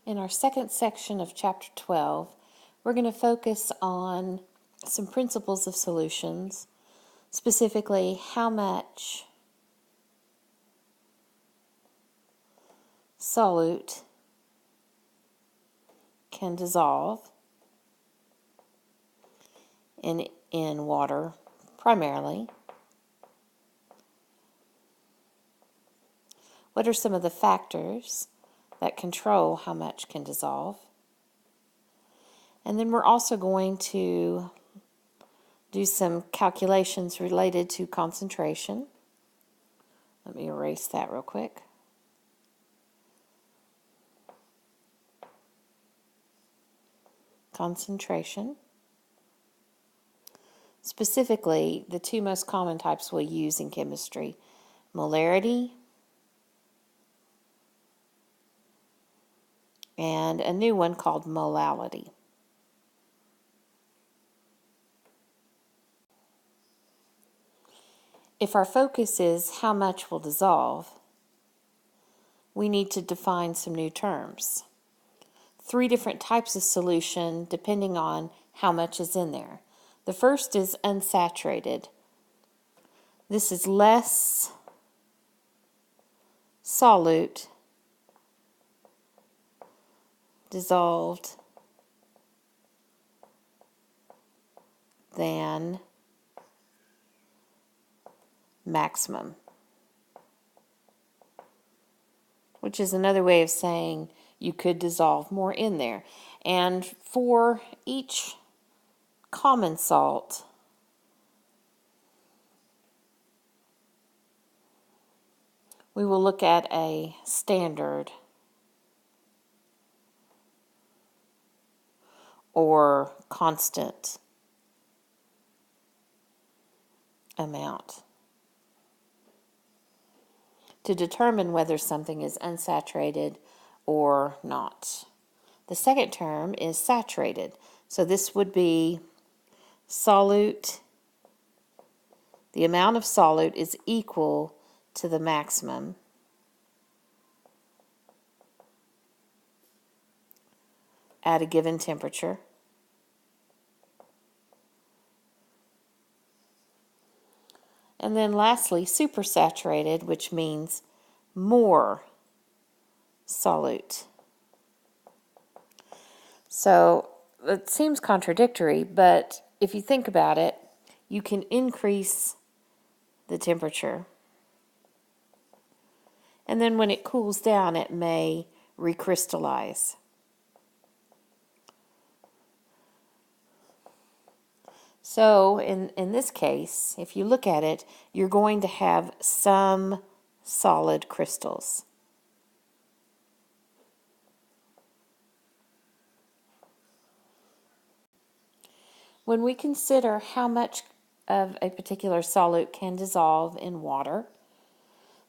In our second section of Chapter 12, we're going to focus on some principles of solutions, specifically how much solute can dissolve in water primarily. What are some of the factors that control how much can dissolve? And then we're also going to do some calculations related to concentration. Let me erase that real quick. Concentration. Specifically, the two most common types we'll use in chemistry: molarity and a new one called molality. If our focus is how much will dissolve, we need to define some new terms. 3 different types of solution depending on how much is in there. The first is unsaturated. This is less solute dissolved than maximum, which is another way of saying you could dissolve more in there. And for each common salt, we will look at a standard or constant amount to determine whether something is unsaturated or not. The second term is saturated. So this would be solute. The amount of solute is equal to the maximum at a given temperature. And then lastly, supersaturated, which means more solute. So it seems contradictory, but if you think about it, you can increase the temperature. And then when it cools down, it may recrystallize. So in this case, if you look at it, you're going to have some solid crystals. When we consider how much of a particular solute can dissolve in water,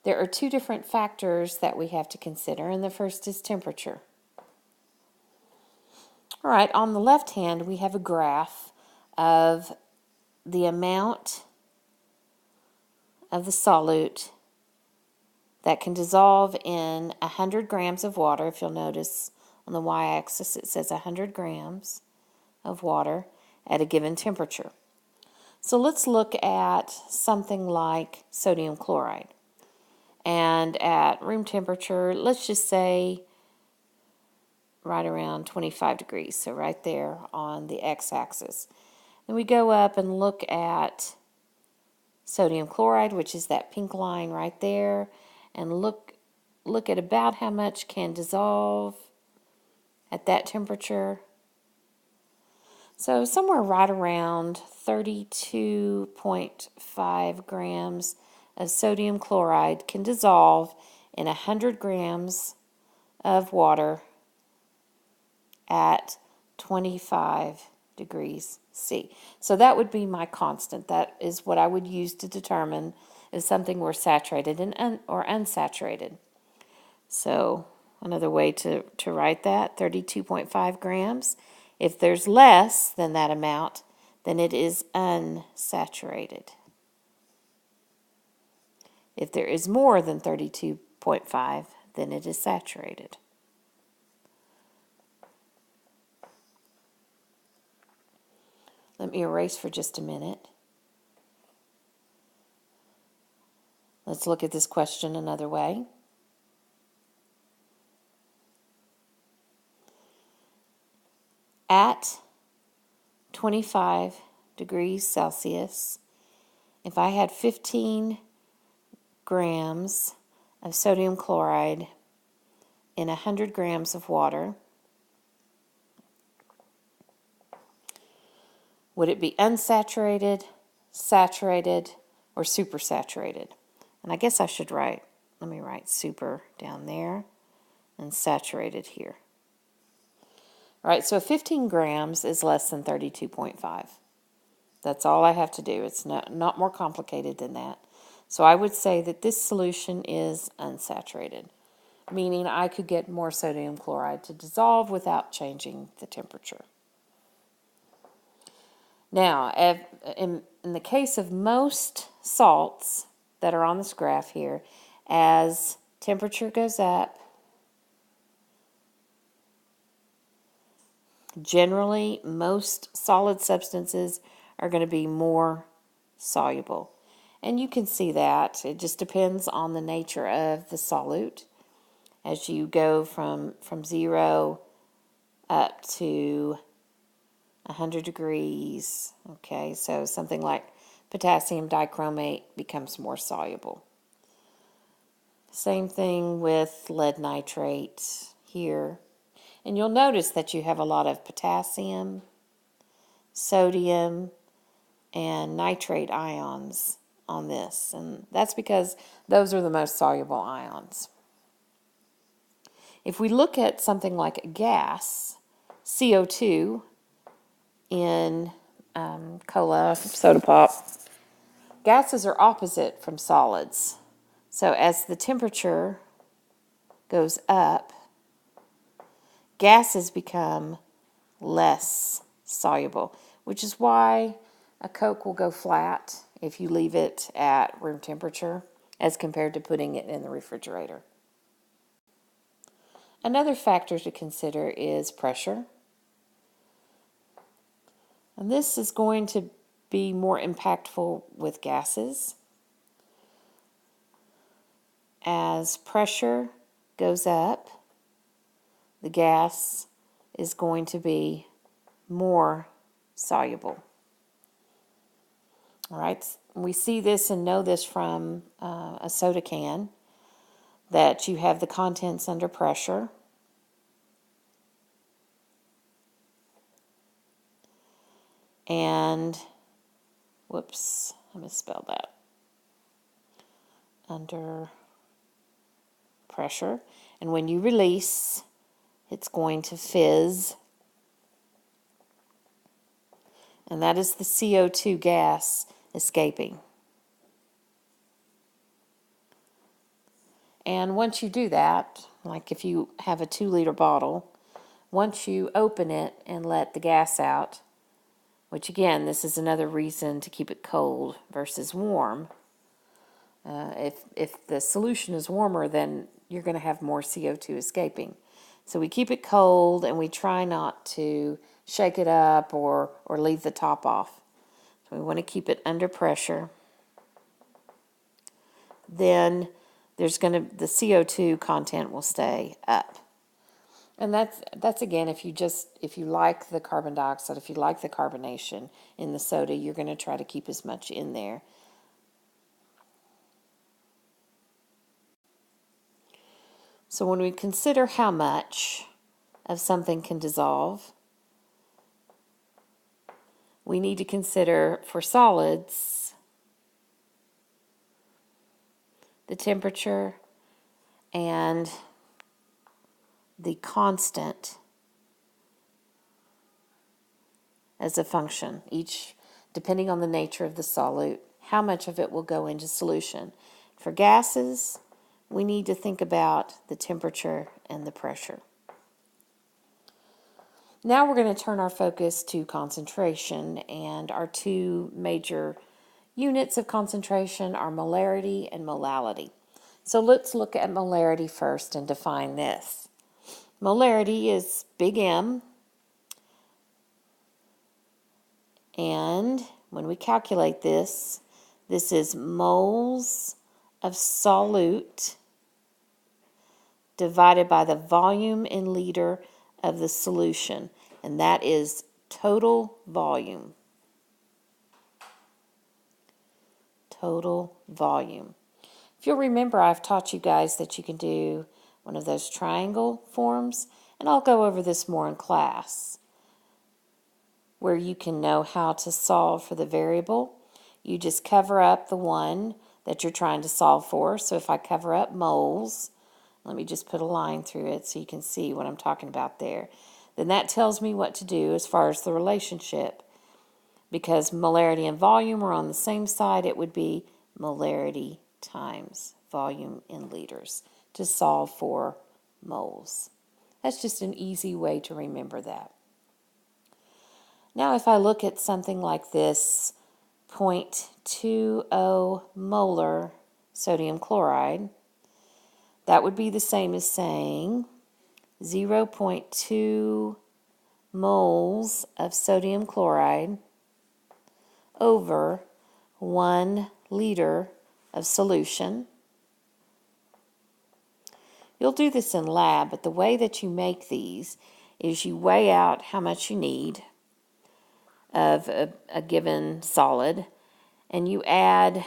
there are 2 different factors that we have to consider, and the first is temperature. All right, on the left hand, we have a graph of the amount of the solute that can dissolve in 100 grams of water. If you'll notice on the y-axis it says 100 grams of water at a given temperature. So let's look at something like sodium chloride. And at room temperature, let's just say right around 25 degrees, so right there on the x-axis. Then we go up and look at sodium chloride, which is that pink line right there, and look at about how much can dissolve at that temperature. So somewhere right around 32.5 grams of sodium chloride can dissolve in 100 grams of water at 25 degrees C. So that would be my constant. That is what I would use to determine if something were saturated or unsaturated. So another way to write that, 32.5 grams. If there's less than that amount, then it is unsaturated. If there is more than 32.5, then it is saturated. Let me erase for just a minute. Let's look at this question another way. At 25 degrees Celsius, if I had 15 grams of sodium chloride in 100 grams of water, would it be unsaturated, saturated, or supersaturated? And I guess I should let me write super down there and saturated here. All right, so 15 grams is less than 32.5. That's all I have to do. It's not more complicated than that. So I would say that this solution is unsaturated, meaning I could get more sodium chloride to dissolve without changing the temperature. Now, in the case of most salts that are on this graph here, as temperature goes up, generally most solid substances are going to be more soluble. And you can see that. It just depends on the nature of the solute. As you go from 0 up to 100 degrees, okay, so something like potassium dichromate becomes more soluble. Same thing with lead nitrate here. And you'll notice that you have a lot of potassium, sodium, and nitrate ions on this. And that's because those are the most soluble ions. If we look at something like a gas, CO2 in cola, soda pop, gases are opposite from solids. So as the temperature goes up, gases become less soluble, which is why a Coke will go flat if you leave it at room temperature as compared to putting it in the refrigerator. Another factor to consider is pressure. And this is going to be more impactful with gases. As pressure goes up, the gas is going to be more soluble. All right, we see this and know this from a soda can, that you have the contents under pressure. And, whoops, I misspelled that. Under pressure. And when you release, it's going to fizz. And that is the CO2 gas escaping. And once you do that, like if you have a 2-liter bottle, once you open it and let the gas out, which again, this is another reason to keep it cold versus warm. If the solution is warmer, then you're going to have more CO2 escaping. So we keep it cold and we try not to shake it up or leave the top off. So we want to keep it under pressure. Then the CO2 content will stay up. And that's again, if you like the carbon dioxide, if you like the carbonation in the soda, you're going to try to keep as much in there. So when we consider how much of something can dissolve, we need to consider for solids the temperature and the constant as a function, each depending on the nature of the solute, how much of it will go into solution. For gases, we need to think about the temperature and the pressure. Now we're going to turn our focus to concentration, and our two major units of concentration are molarity and molality. So let's look at molarity first and define this. Molarity is big M And when we calculate this, this is moles of solute divided by the volume in liter of the solution. And that is total volume. Total volume. If you'll remember, I've taught you guys that you can do one of those triangle forms, and I'll go over this more in class, where you can know how to solve for the variable. You just cover up the one that you're trying to solve for. So if I cover up moles, let me just put a line through it so you can see what I'm talking about there. Then that tells me what to do as far as the relationship. Because molarity and volume are on the same side, it would be molarity times volume in liters to solve for moles. That's just an easy way to remember that. Now if I look at something like this, 0.20 molar sodium chloride, that would be the same as saying 0.2 moles of sodium chloride over 1 liter of solution. You'll do this in lab, but the way that you make these is you weigh out how much you need of a given solid, and you add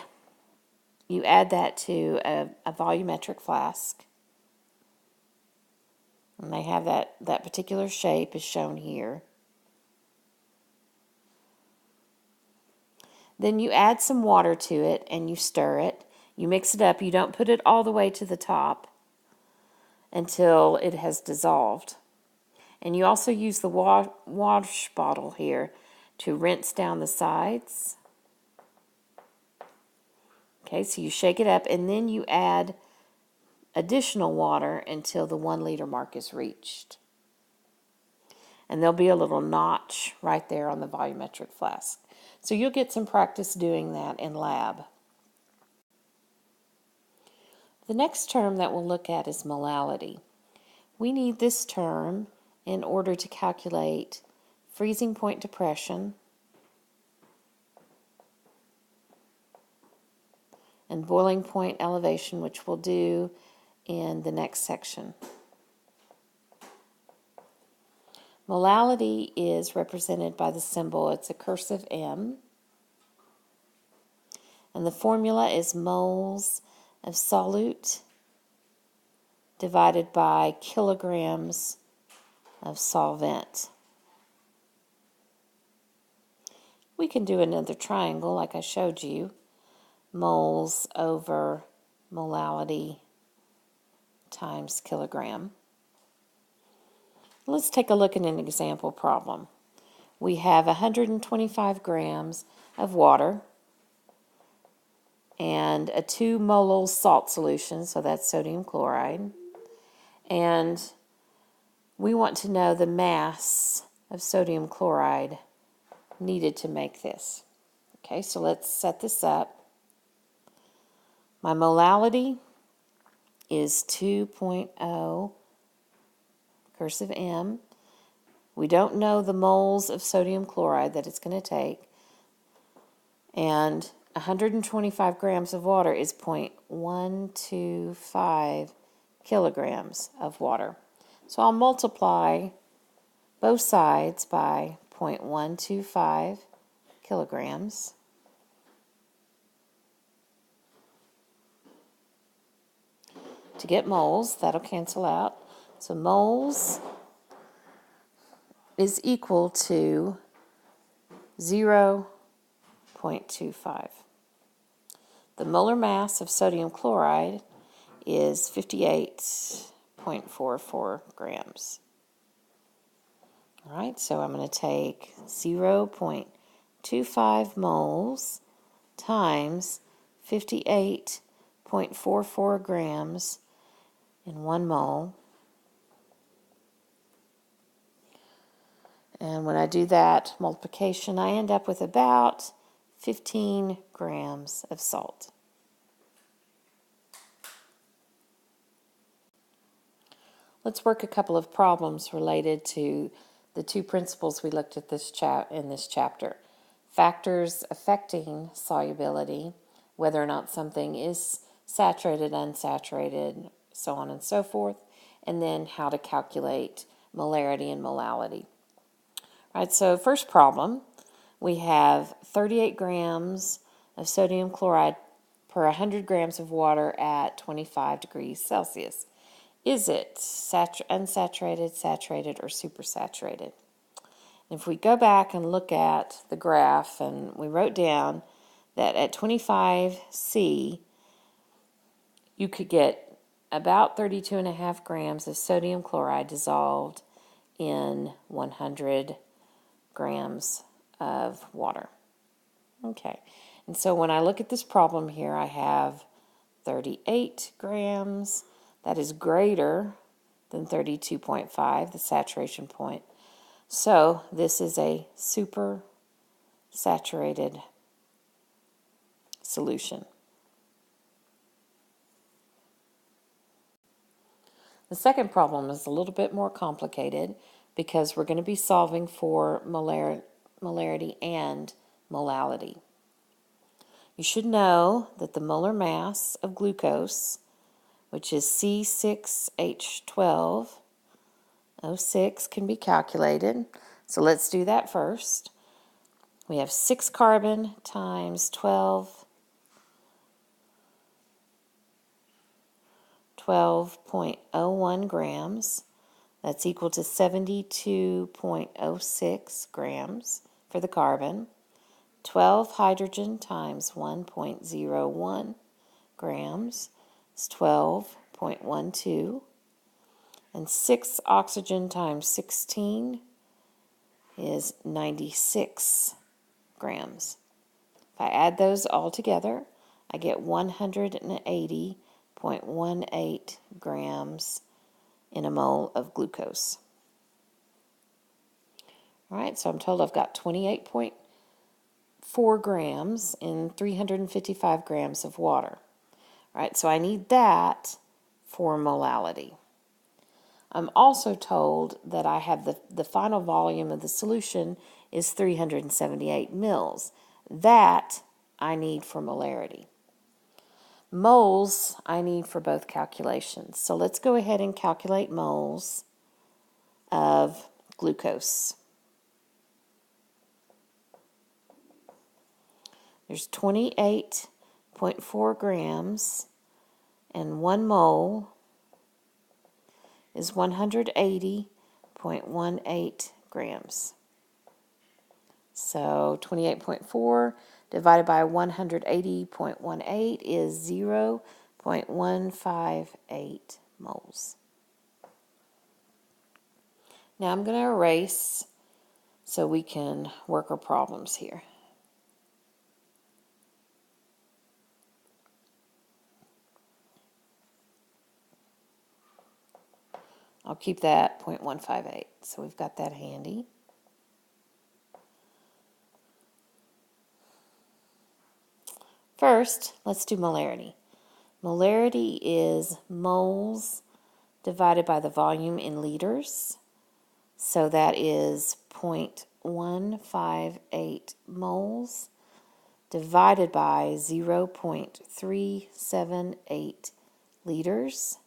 that to a volumetric flask. And they have that particular shape is shown here. Then you add some water to it and you stir it. You mix it up. You don't put it all the way to the top until it has dissolved. And you also use the wash bottle here to rinse down the sides. Okay, so you shake it up and then you add additional water until the 1 liter mark is reached. And there'll be a little notch right there on the volumetric flask. So you'll get some practice doing that in lab. The next term that we'll look at is molality. We need this term in order to calculate freezing point depression and boiling point elevation, which we'll do in the next section. Molality is represented by the symbol, it's a cursive M, and the formula is moles of solute divided by kilograms of solvent. We can do another triangle like I showed you, moles over molality times kilogram. Let's take a look at an example problem. We have 125 grams of water and a 2 molal salt solution, so that's sodium chloride. And we want to know the mass of sodium chloride needed to make this. Okay, so let's set this up. My molality is 2.0 cursive M. We don't know the moles of sodium chloride that it's going to take. And 125 grams of water is 0.125 kilograms of water. So I'll multiply both sides by 0.125 kilograms. To get moles, that'll cancel out. So moles is equal to 0.25. The molar mass of sodium chloride is 58.44 grams. All right, so I'm going to take 0.25 moles times 58.44 grams in 1 mole. And when I do that multiplication, I end up with about 15 grams of salt. Let's work a couple of problems related to the 2 principles we looked at in this chapter. factors affecting solubility, whether or not something is saturated, unsaturated, so on and so forth, and then how to calculate molarity and molality. All right, so first problem, we have 38 grams of sodium chloride per 100 grams of water at 25 degrees Celsius. Is it unsaturated, saturated, or supersaturated? If we go back and look at the graph, and we wrote down that at 25C, you could get about 32.5 grams of sodium chloride dissolved in 100 grams of water. Okay, and so when I look at this problem here, I have 38 grams. That is greater than 32.5, the saturation point. So this is a super saturated solution. The second problem is a little bit more complicated because we're going to be solving for molarity and molality. You should know that the molar mass of glucose, which is C6H12O6, can be calculated. So let's do that first. We have 6 carbon times 12.01 grams. That's equal to 72.06 grams for the carbon. 12 hydrogen times 1.01 grams is 12.12. And 6 oxygen times 16 is 96 grams. If I add those all together, I get 180.18 grams in a mole of glucose. All right, so I'm told I've got 28.4 grams in 355 grams of water. All right, so I need that for molality. I'm also told that I have the final volume of the solution is 378 mils. That I need for molarity. Moles I need for both calculations. So let's go ahead and calculate moles of glucose. There's 28.4 grams, and 1 mole is 180.18 grams. So 28.4 divided by 180.18 is 0.158 moles. Now I'm going to erase so we can work our problems here. I'll keep that 0.158, so we've got that handy. First, let's do molarity. Molarity is moles divided by the volume in liters. So that is 0.158 moles divided by 0.378 liters.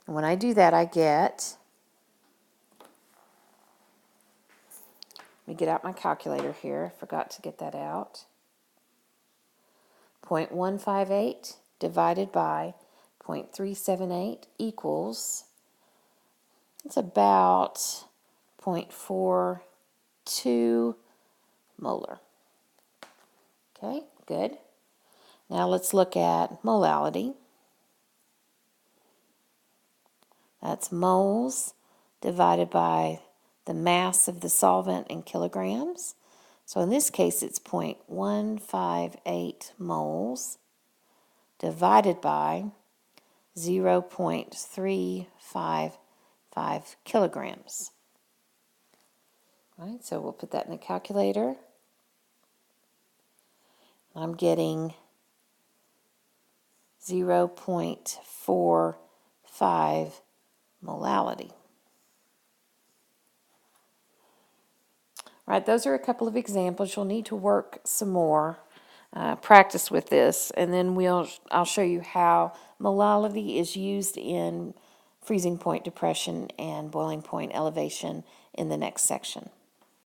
And when I do that, I get, let me get out my calculator here. I forgot to get that out. 0.158 divided by 0.378 equals, it's about 0.42 molar. Okay, good. Now let's look at molality. That's moles divided by the mass of the solvent in kilograms. So in this case, it's 0.158 moles divided by 0.355 kilograms. All right, so we'll put that in the calculator. I'm getting 0.45 molality. All right, those are a couple of examples. You'll need to work some more, practice with this, and then I'll show you how molality is used in freezing point depression and boiling point elevation in the next section.